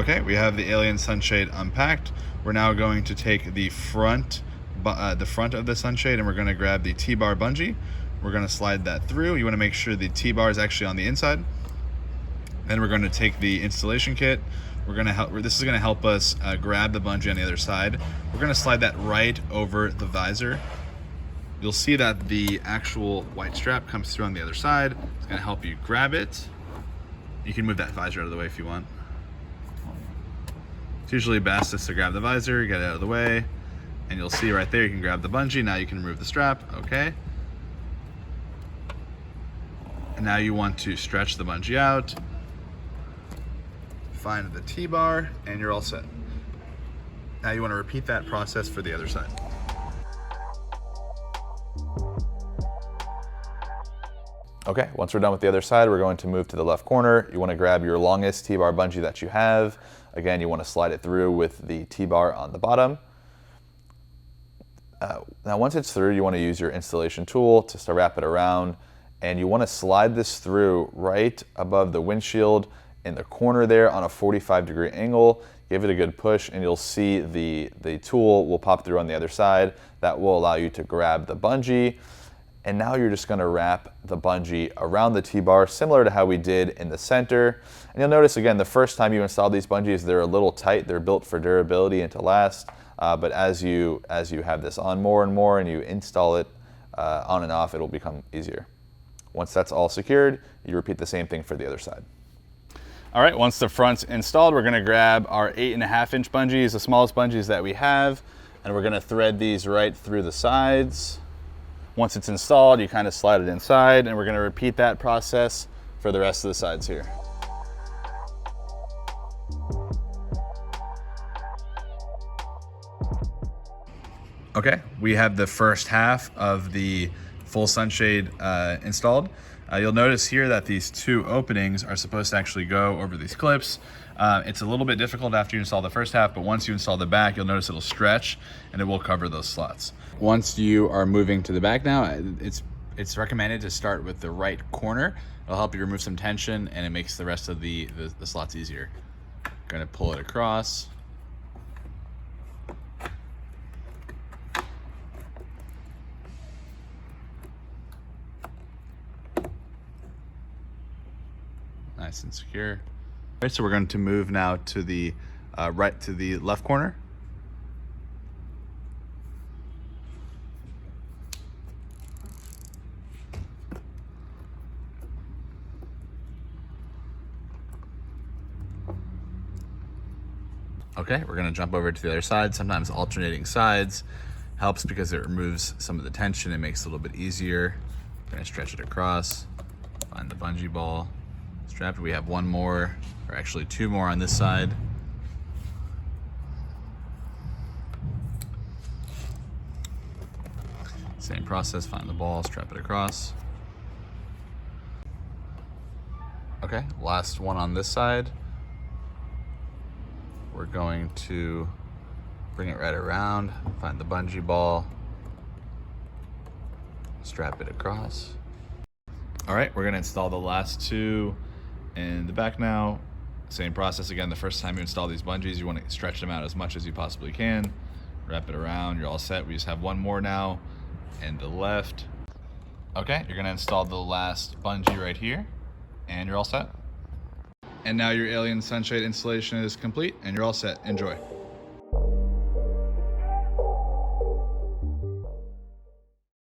Okay, we have the Alien Sunshade unpacked. We're now going to take the front of the sunshade, and we're going to grab the T-bar bungee. We're going to slide that through. You want to make sure the T-bar is actually on the inside. Then we're going to take the installation kit. This is going to help us grab the bungee on the other side. We're going to slide that right over the visor. You'll see that the actual white strap comes through on the other side. It's going to help you grab it. You can move that visor out of the way if you want. It's usually best just to grab the visor, get it out of the way, and you'll see right there you can grab the bungee. Now you can remove the strap. Okay. And now you want to stretch the bungee out, find the T-bar, and you're all set. Now you want to repeat that process for the other side. Okay, once we're done with the other side, we're going to move to the left corner. You want to grab your longest T-bar bungee that you have. Again, you want to slide it through with the T-bar on the bottom. Now once it's through, you want to use your installation tool to wrap it around, and you want to slide this through right above the windshield in the corner there on a 45-degree angle. Give it a good push and you'll see the tool will pop through on the other side. That will allow you to grab the bungee. And now you're just going to wrap the bungee around the T-bar, similar to how we did in the center. And you'll notice again, the first time you install these bungees, they're a little tight. They're built for durability and to last. But as you have this on more and more and you install it on and off, it'll become easier. Once that's all secured, you repeat the same thing for the other side. All right, once the front's installed, we're gonna grab our 8.5-inch bungees, the smallest bungees that we have, and we're gonna thread these right through the sides. Once it's installed, you kind of slide it inside, and we're gonna repeat that process for the rest of the sides here. Okay, we have the first half of the full sunshade installed. You'll notice here that these two openings are supposed to actually go over these clips. It's a little bit difficult after you install the first half, but once you install the back, you'll notice it'll stretch and it will cover those slots. Once you are moving to the back now, it's recommended to start with the right corner. It'll help you remove some tension and it makes the rest of the slots easier. Gonna pull it across. Nice and secure. All right, so we're going to move now to the left corner. Okay, we're going to jump over to the other side. Sometimes alternating sides helps because it removes some of the tension. It makes it a little bit easier. We're going to stretch it across, find the bungee ball. Strapped. We have one more, or actually two more on this side. Same process, find the ball, strap it across. Okay, last one on this side. We're going to bring it right around, find the bungee ball, strap it across. All right, we're gonna install the last two in the back now. Same process again. The first time you install these bungees, you want to stretch them out as much as you possibly can. Wrap it around, you're all set. We just have one more now, and the left. Okay, you're gonna install the last bungee right here, and you're all set. And now your Alien Sunshade installation is complete, and you're all set. Enjoy.